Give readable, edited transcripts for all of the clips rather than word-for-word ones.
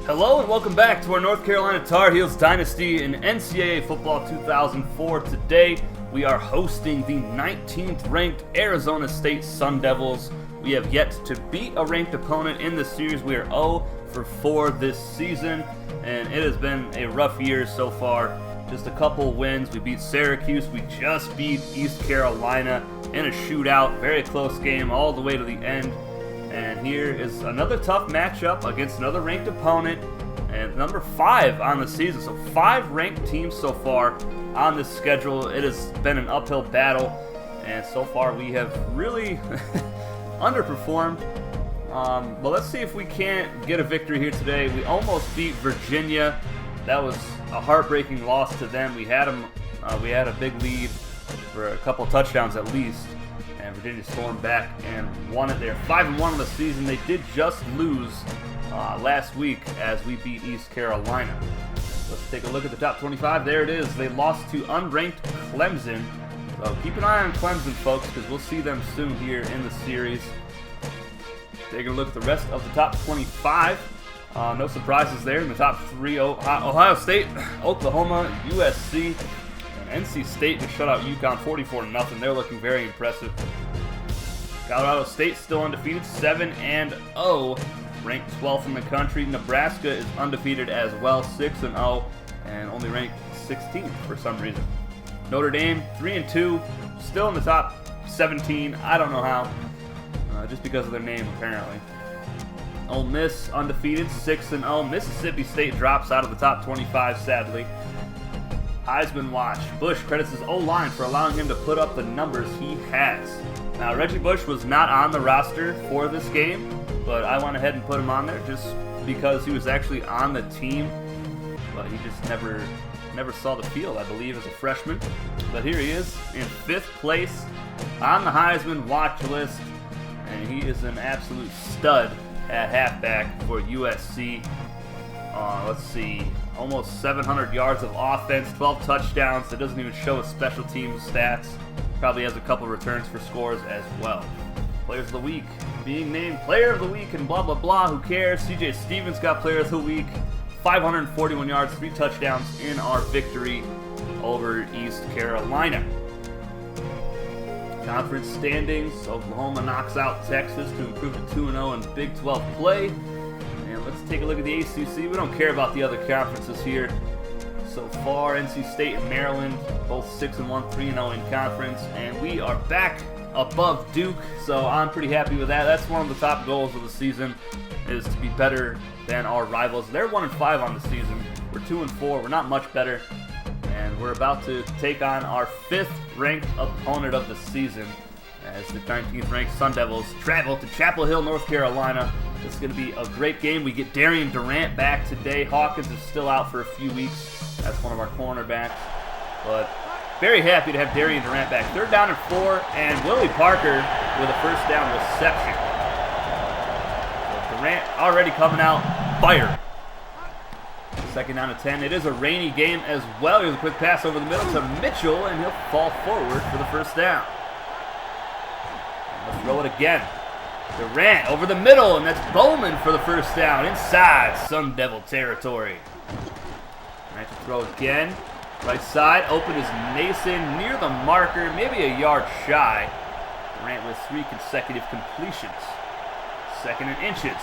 Hello and welcome back to our North Carolina Tar Heels Dynasty in NCAA Football 2004. Today we are hosting the 19th ranked Arizona State Sun Devils. We have yet to beat a ranked opponent in this series. We are 0 for 4 this season, and it has been a rough year so far. Just a couple wins. We beat Syracuse. We just beat East Carolina in a shootout. Very close game all the way to the end. And here is another tough matchup against another ranked opponent, and number 5 on the season. So 5 ranked teams so far on this schedule. It has been an uphill battle, and so far we have really underperformed. But let's see if we can't get a victory here today. We almost beat Virginia. That was a heartbreaking loss to them. We had a big lead for a couple touchdowns at least. And Virginia stormed back and won it there. 5-1 on the season. They did just lose last week as we beat East Carolina. Let's take a look at the top 25. There it is. They lost to unranked Clemson. So keep an eye on Clemson, folks, because we'll see them soon here in the series. Taking a look at the rest of the top 25. No surprises there. In the top 3, Ohio State, Oklahoma, USC, NC State to shut out UConn 44-0. They're looking very impressive. Colorado State still undefeated, 7-0, ranked 12th in the country. Nebraska is undefeated as well, 6-0, and only ranked 16th for some reason. Notre Dame, 3-2, still in the top 17. I don't know how, just because of their name apparently. Ole Miss undefeated, 6-0. Mississippi State drops out of the top 25, sadly. Heisman watch. Bush credits his O-line for allowing him to put up the numbers he has. Now, Reggie Bush was not on the roster for this game, but I went ahead and put him on there just because he was actually on the team, but he just never saw the field, I believe, as a freshman. But here he is in 5th place on the Heisman watch list, and he is an absolute stud at halfback for USC. Let's see, almost 700 yards of offense, 12 touchdowns. That doesn't even show his special teams stats. Probably has a couple returns for scores as well. Players of the week, being named player of the week and blah, blah, blah. Who cares? CJ Stevens got player of the week. 541 yards, 3 touchdowns in our victory over East Carolina. Conference standings, Oklahoma knocks out Texas to improve to 2-0 in Big 12 play. And let's take a look at the ACC. We don't care about the other conferences here. So far, NC State and Maryland, both 6-1, 3-0 in conference. And we are back above Duke, so I'm pretty happy with that. That's one of the top goals of the season, is to be better than our rivals. They're 1-5 on the season. We're 2-4. We're not much better. And we're about to take on our 5th ranked opponent of the season as the 19th ranked Sun Devils travel to Chapel Hill, North Carolina. This is going to be a great game. We get Darian Durant back today. Hawkins is still out for a few weeks. That's one of our cornerbacks. But very happy to have Darian Durant back. 3rd down and 4, and Willie Parker with a 1st down reception. So Durant already coming out fire. 2nd down and 10. It is a rainy game as well. Here's a quick pass over the middle to Mitchell, and he'll fall forward for the 1st down. And let's throw it again. Durant over the middle, and that's Bowman for the 1st down inside Sun Devil territory. Durant to throw again. Right side, open is Mason near the marker, maybe a yard shy. Durant with 3 consecutive completions. 2nd and inches.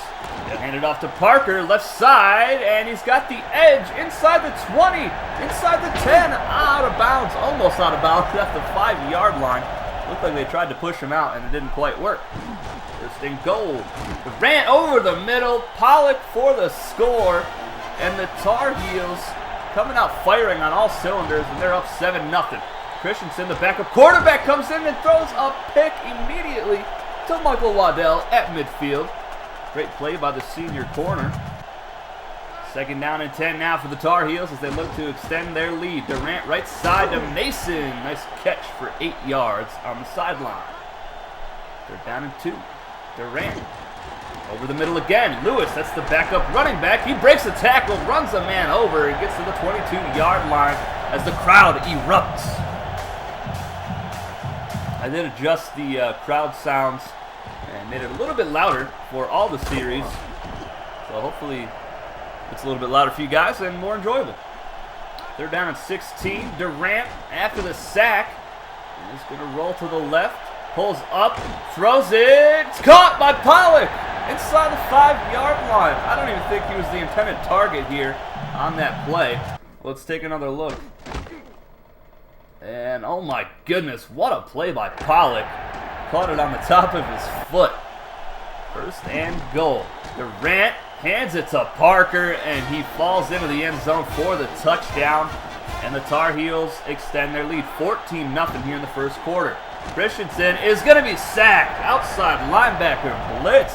They'll hand it off to Parker, left side, and he's got the edge inside the 20, inside the 10, out of bounds, almost out of bounds at the 5-yard line. Looked like they tried to push him out, and it didn't quite work. 1st and goal. Durant over the middle, Pollock for the score, and the Tar Heels coming out firing on all cylinders, and they're up 7-0. Christensen, the backup quarterback, comes in and throws a pick immediately to Michael Waddell at midfield. Great play by the senior corner. 2nd down and 10 now for the Tar Heels as they look to extend their lead. Durant right side to Mason. Nice catch for 8 yards on the sideline. 3rd down and 2. Durant over the middle again. Lewis, that's the backup running back. He breaks the tackle, runs a man over, and gets to the 22-yard line as the crowd erupts. I did adjust the crowd sounds and made it a little bit louder for all the series. So hopefully It's a little bit louder for you guys and more enjoyable. They're down at 16. Durant, after the sack, is going to roll to the left. Pulls up, throws it. It's caught by Pollock inside the 5-yard line. I don't even think he was the intended target here on that play. Let's take another look. And oh my goodness, what a play by Pollock. Caught it on the top of his foot. First and goal. Durant hands it to Parker, and he falls into the end zone for the touchdown. And the Tar Heels extend their lead 14-0 here in the first quarter. Christensen is going to be sacked. Outside linebacker blitz.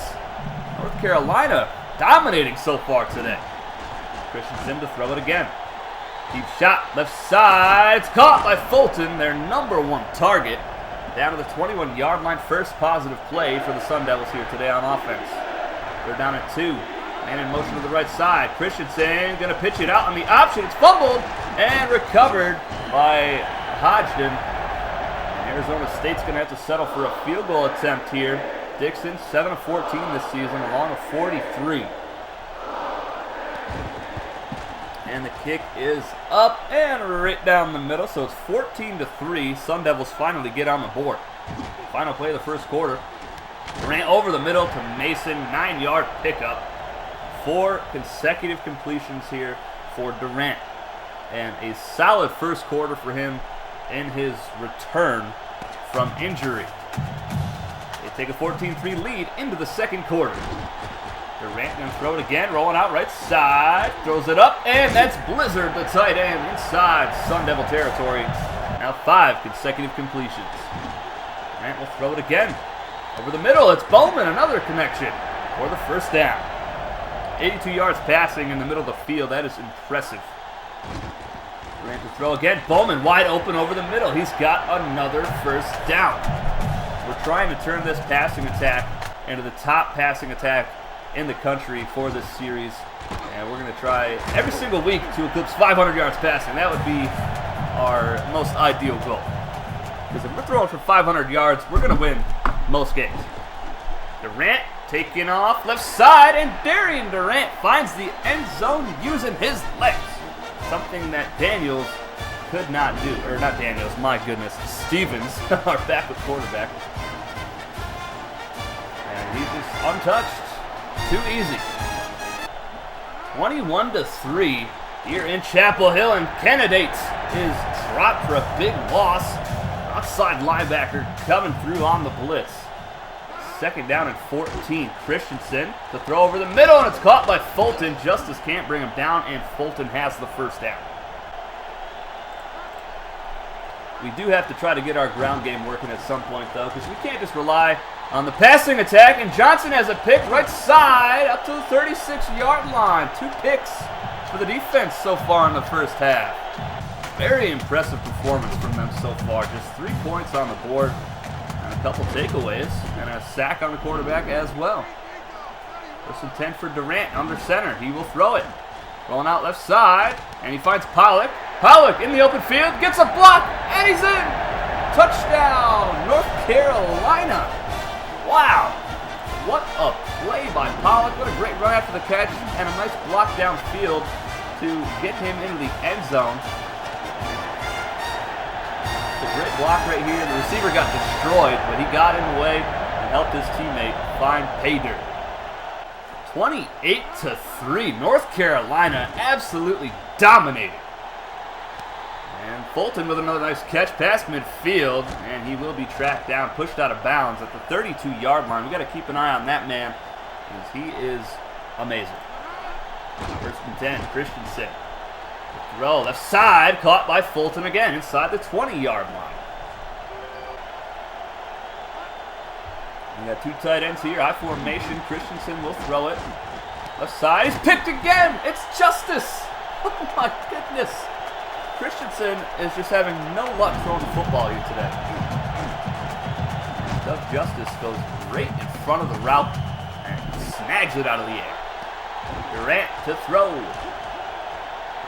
North Carolina dominating so far today. Christensen to throw it again. Deep shot, left side. It's caught by Fulton, their #1 target. Down to the 21-yard line. First positive play for the Sun Devils here today on offense. They're down at 2. Man in motion to the right side. Christensen going to pitch it out on the option. It's fumbled and recovered by Hodgson. And Arizona State's going to have to settle for a field goal attempt here. Dixon, 7 of 14 this season, along with 43. And the kick is up and right down the middle, so it's 14-3. Sun Devils finally get on the board. Final play of the first quarter. Durant over the middle to Mason, 9-yard pickup. 4 consecutive completions here for Durant. And a solid first quarter for him in his return from injury. They take a 14-3 lead into the second quarter. Durant going to throw it again, rolling out right side, throws it up, and that's Blizzard, the tight end, inside Sun Devil territory. Now 5 consecutive completions. Durant will throw it again. Over the middle, it's Bowman, another connection for the first down. 82 yards passing in the middle of the field, that is impressive. Durant to throw again, Bowman wide open over the middle. He's got another first down. We're trying to turn this passing attack into the top passing attack in the country for this series, and we're going to try every single week to eclipse 500 yards passing. That would be our most ideal goal, because if we're throwing for 500 yards, we're going to win most games. Durant taking off left side, and Darian Durant finds the end zone using his legs, something that Daniels could not do, or not Daniels, my goodness, Stevens, our backup quarterback, and he's just untouched. Too easy. 21-3 here in Chapel Hill, and Candidates is dropped for a big loss. Outside linebacker coming through on the blitz. Second down and 14. Christensen to throw over the middle, and it's caught by Fulton. Justice can't bring him down, and Fulton has the first down. We do have to try to get our ground game working at some point, though, because we can't just rely on the passing attack, and Johnson has a pick right side up to the 36-yard line. 2 picks for the defense so far in the first half. Very impressive performance from them so far. Just 3 points on the board and a couple takeaways and a sack on the quarterback as well. First and 10 for Durant under center. He will throw it. Rolling out left side, and he finds Pollock. Pollock in the open field, gets a block, and he's in! Touchdown, North Carolina! Wow, what a play by Pollock. What a great run after the catch, and a nice block downfield to get him into the end zone. It's a great block right here. The receiver got destroyed, but he got in the way and helped his teammate find pay dirt. 28-3, North Carolina absolutely dominated. And Fulton with another nice catch past midfield, and he will be tracked down, pushed out of bounds at the 32-yard line. We got to keep an eye on that man, because he is amazing. First and 10, Christensen. Throw left side, caught by Fulton again inside the 20-yard line. We got 2 tight ends here, high formation. Christensen will throw it. Left side, he's picked again. It's Justice. Oh my goodness. Christensen is just having no luck throwing the football here today. Doug Justice goes right in front of the route and snags it out of the air. Durant to throw.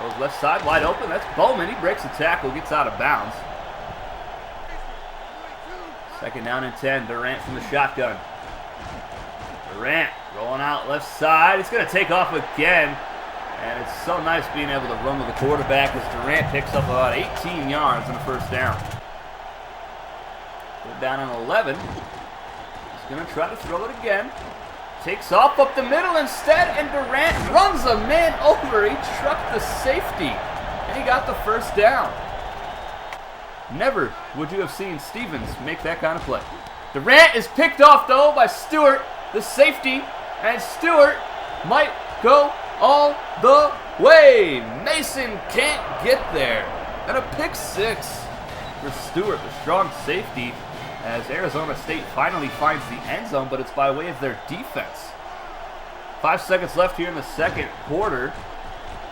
Goes left side, wide open. That's Bowman. He breaks the tackle, gets out of bounds. Second down and 10. Durant from the shotgun. Durant rolling out left side. It's going to take off again. And it's so nice being able to run with the quarterback as Durant picks up about 18 yards and a first down. They're down on 11. He's going to try to throw it again. Takes off up the middle instead, and Durant runs a man over. He trucked the safety, and he got the first down. Never would you have seen Stevens make that kind of play. Durant is picked off, though, by Stewart, the safety, and Stewart might go all the way. Mason can't get there. And a pick six for Stewart, the strong safety, as Arizona State finally finds the end zone, but it's by way of their defense. 5 seconds left here in the second quarter.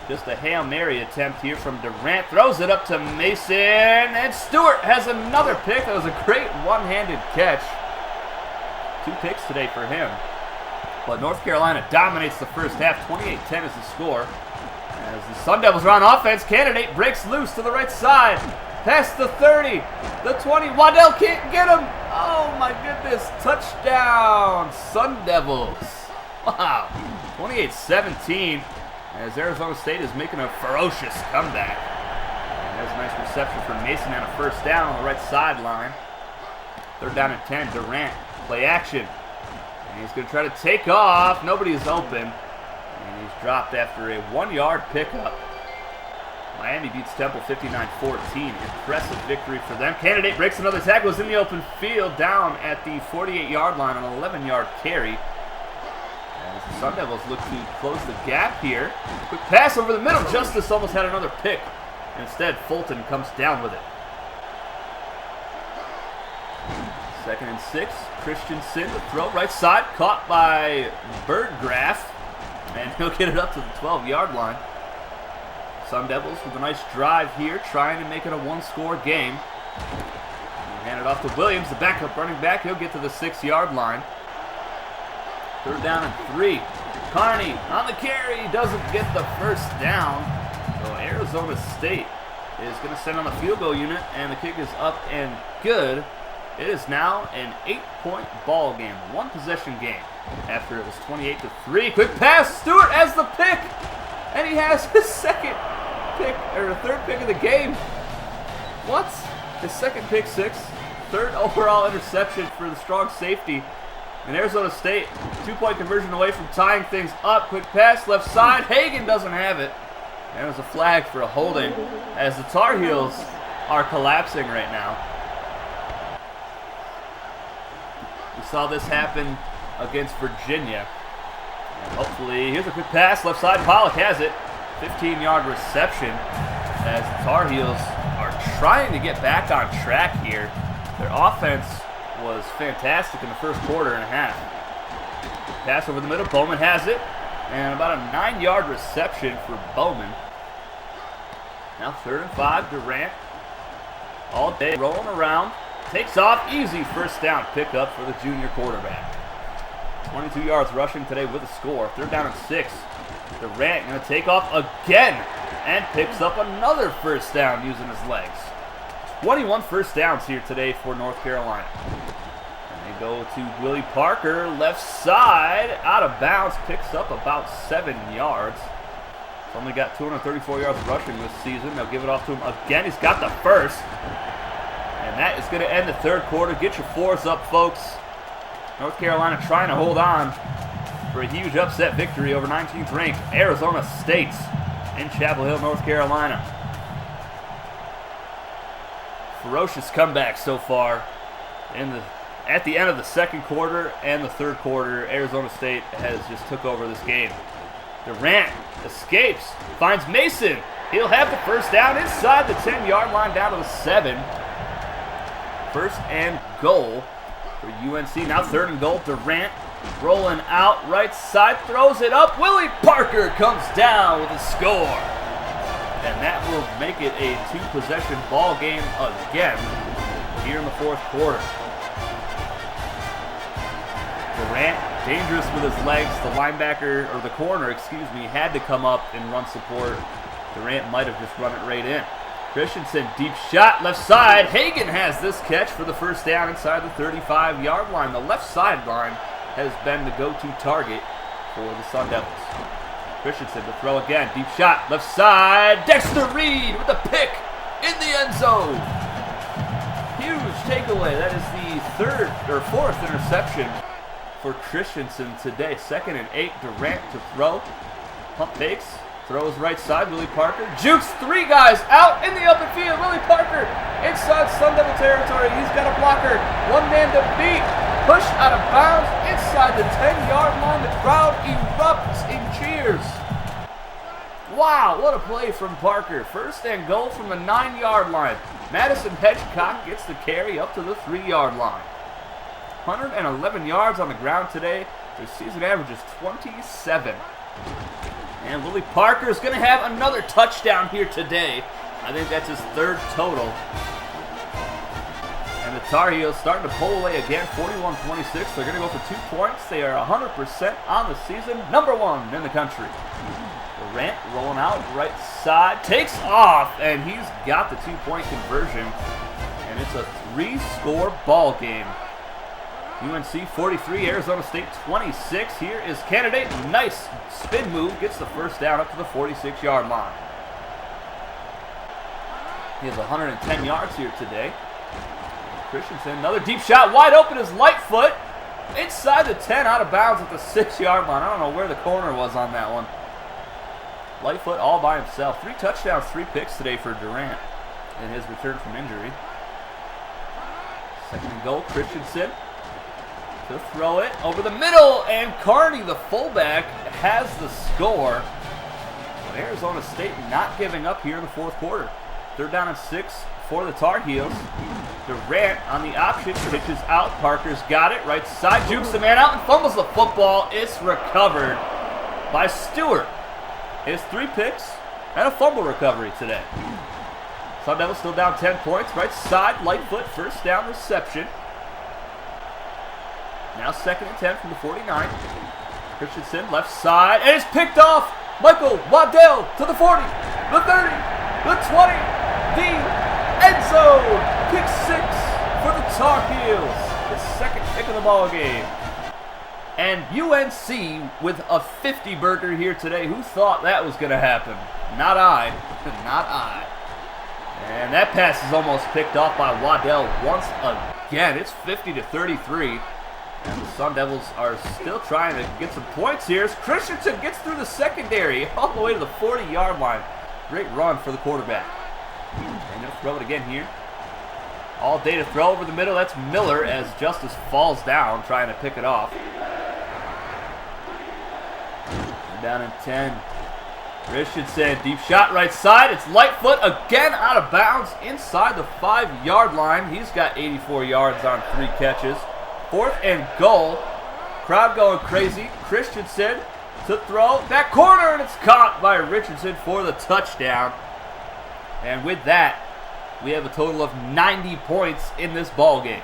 Just a Hail Mary attempt here from Durant. Throws it up to Mason, and Stewart has another pick. That was a great one-handed catch. 2 picks today for him. But North Carolina dominates the first half. 28-10 is the score. As the Sun Devils are on offense, Candidate breaks loose to the right side. Past the 30, the 20. Waddell can't get him. Oh my goodness. Touchdown, Sun Devils. Wow. 28-17 as Arizona State is making a ferocious comeback. And there's a nice reception from Mason and a first down on the right sideline. 3rd down and 10. Durant, play action. And he's going to try to take off. Nobody is open. And he's dropped after a 1-yard pickup. Miami beats Temple 59-14. Impressive victory for them. Candidate breaks another tackle. Was in the open field down at the 48-yard line on an 11-yard carry. As the Sun Devils look to close the gap here. Quick pass over the middle. Justice almost had another pick. Instead, Fulton comes down with it. 2nd and 6. Christensen to throw right side. Caught by Birdgraff. And he'll get it up to the 12-yard line. Sun Devils with a nice drive here, trying to make it a 1-score game. Hand it off to Williams, the backup running back. He'll get to the 6-yard line. 3rd down and 3. Carney on the carry, doesn't get the first down. So Arizona State is going to send on the field goal unit, and the kick is up and good. It is now an 8-point ball game, 1-possession game. After it was 28-3. Quick pass, Stewart has the pick, and he has his second pick, or 3rd pick of the game. What? His 2nd pick six, 3rd overall interception for the strong safety. And Arizona State, 2-point conversion away from tying things up. Quick pass, left side. Hagan doesn't have it. And there's a flag for a holding as the Tar Heels are collapsing right now. We saw this happen against Virginia. And hopefully, here's a quick pass, left side. Pollock has it. 15-yard reception as the Tar Heels are trying to get back on track here. Their offense was fantastic in the first quarter and a half. Pass over the middle, Bowman has it, and about a 9-yard reception for Bowman. Now 3rd and 5, Durant all day rolling around, takes off, easy first down pickup for the junior quarterback. 22 yards rushing today with a score. 3rd down and 6. Durant going to take off again and picks up another first down using his legs. 21 first downs here today for North Carolina. And they go to Willie Parker, left side, out of bounds, picks up about 7 yards. He's only got 234 yards rushing this season. They'll give it off to him again. He's got the first. And that is going to end the 3rd quarter. Get your 4s up, folks. North Carolina trying to hold on for a huge upset victory over 19th ranked Arizona State in Chapel Hill, North Carolina. Ferocious comeback so far at the end of the 2nd quarter and the 3rd quarter. Arizona State has just took over this game. Durant escapes, finds Mason. He'll have the first down inside the 10-yard line down to the 7. 1st and goal for UNC. Now 3rd and goal. Durant rolling out right side, throws it up. Willie Parker comes down with a score. And that will make it a 2-possession ball game again here in the 4th quarter. Durant, dangerous with his legs. The linebacker, or the corner, had to come up and run support. Durant might have just run it right in. Christensen, deep shot, left side. Hagan has this catch for the first down inside the 35-yard line. The left sideline has been the go-to target for the Sun Devils. Christensen to throw again. Deep shot. Left side. Dexter Reed with the pick in the end zone. Huge takeaway. That is the fourth interception for Christensen today. 2nd and 8. Durant to throw. Pump fakes. Throws right side. Willie Parker jukes 3 guys out in the open field. Willie Parker inside Sun Devil territory. He's got a blocker. 1 man to beat. Push out of bounds inside the 10-yard line. The crowd erupts in cheers. Wow, what a play from Parker. 1st and goal from the 9-yard line. Madison Hedgecock gets the carry up to the 3-yard line. 111 yards on the ground today. Their season average is 27. And Willie Parker is going to have another touchdown here today. I think that's his 3rd total. And the Tar Heels starting to pull away again, 41-26. They're going to go for 2 points. They are 100% on the season, #1 in the country. Durant rolling out right side, takes off, and he's got the 2-point conversion. And it's a 3-score ball game. UNC 43, Arizona State 26. Here is Candidate. Nice spin move. Gets the 1st down up to the 46-yard line. He has 110 yards here today. Christensen, another deep shot. Wide open is Lightfoot. Inside the 10, out of bounds at the 6-yard line. I don't know where the corner was on that one. Lightfoot all by himself. 3 touchdowns, 3 picks today for Durant in his return from injury. 2nd and goal, Christensen to throw it over the middle, and Carney, the fullback, has the score. But Arizona State not giving up here in the 4th quarter. 3rd down and 6 for the Tar Heels. Durant on the option, pitches out. Parker's got it, right side, jukes the man out and fumbles the football. It's recovered by Stewart. His 3 picks and a fumble recovery today. Sun Devils still down 10 points. Right side, Lightfoot, 1st down reception. Now 2nd and 10 from the 49. Christensen, left side, and it's picked off. Michael Waddell to the 40, the 30, the 20, the end zone. Pick 6 for the Tar Heels. His 2nd pick of the ball game. And UNC with a 50-burger here today. Who thought that was going to happen? Not I. Not I. And that pass is almost picked off by Waddell once again. It's 50-33. And the Sun Devils are still trying to get some points here. As Christensen gets through the secondary all the way to the 40-yard line. Great run for the quarterback. And he'll throw it again here. All day to throw over the middle. That's Miller as Justice falls down trying to pick it off. Down in 10. Christensen, deep shot right side. It's Lightfoot again out of bounds inside the 5-yard line. He's got 84 yards on 3 catches. 4th and goal. Crowd going crazy. Christensen to throw. That corner, and it's caught by Richardson for the touchdown. And with that, we have a total of 90 points in this ball game.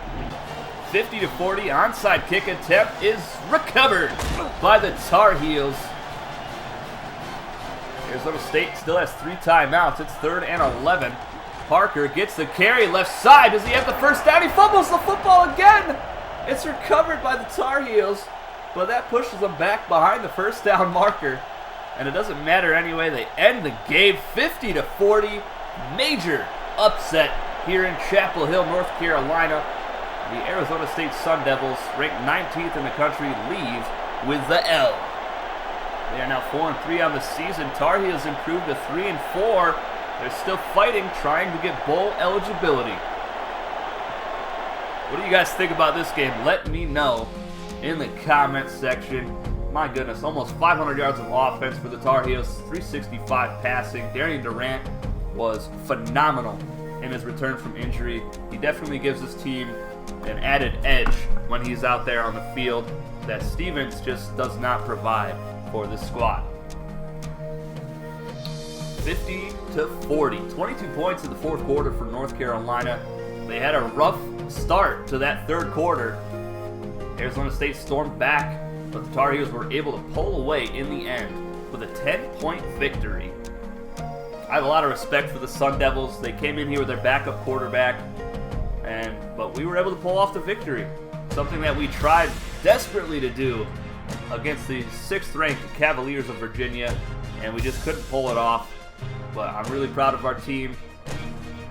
50-40 onside kick attempt is recovered by the Tar Heels. Arizona State still has 3 timeouts. It's 3rd and 11. Parker gets the carry left side. Does he have the 1st down? He fumbles the football again. It's recovered by the Tar Heels, but that pushes them back behind the 1st down marker. And it doesn't matter anyway. They end the game 50-40. Major upset here in Chapel Hill, North Carolina. The Arizona State Sun Devils, ranked 19th in the country, leave with the L. They are now 4-3 on the season. Tar Heels improved to 3-4. They're still fighting, trying to get bowl eligibility. What do you guys think about this game? Let me know in the comments section. My goodness, almost 500 yards of offense for the Tar Heels, 365 passing. Darian Durant was phenomenal in his return from injury. He definitely gives his team an added edge when he's out there on the field that Stevens just does not provide for this squad. 50-40, 22 points in the 4th quarter for North Carolina. They had a rough start to that 3rd quarter. Arizona State stormed back, but the Tar Heels were able to pull away in the end with a 10-point victory. I have a lot of respect for the Sun Devils. They came in here with their backup quarterback, but we were able to pull off the victory. Something that we tried desperately to do against the 6th-ranked Cavaliers of Virginia, and we just couldn't pull it off. But I'm really proud of our team.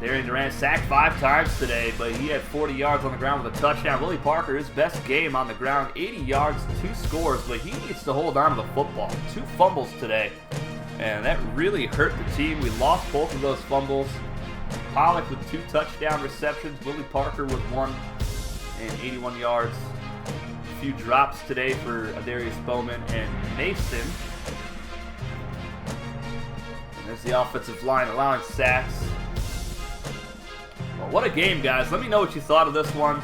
Darian Durant sacked 5 times today, but he had 40 yards on the ground with a touchdown. Willie Parker, his best game on the ground, 80 yards, 2 scores, but he needs to hold on to the football. 2 fumbles today, and that really hurt the team. We lost both of those fumbles. Pollock with 2 touchdown receptions, Willie Parker with 1 and 81 yards. A few drops today for Adarius Bowman and Mason. And there's the offensive line allowing sacks. Well, what a game, guys. Let me know what you thought of this one,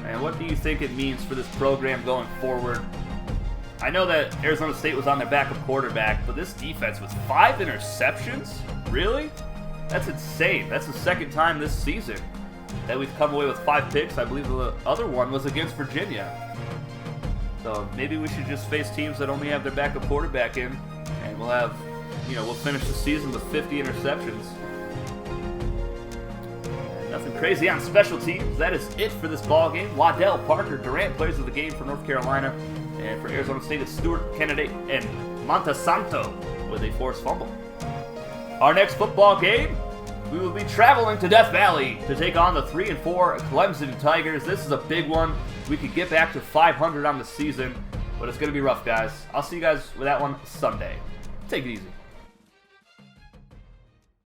and what do you think it means for this program going forward. I know that Arizona State was on their backup quarterback, but this defense with 5 interceptions? Really? That's insane. That's the 2nd time this season that we've come away with 5 picks. I believe the other one was against Virginia. So maybe we should just face teams that only have their backup quarterback in, and we'll have, we'll finish the season with 50 interceptions. Nothing crazy on special teams. That is it for this ball game. Waddell, Parker, Durant plays of the game for North Carolina. And for Arizona State, it's Stewart, Kennedy, and Montesanto with a forced fumble. Our next football game, we will be traveling to Death Valley to take on the 3-4 Clemson Tigers. This is a big one. We could get back to 500 on the season, but it's going to be rough, guys. I'll see you guys with that one Sunday. Take it easy.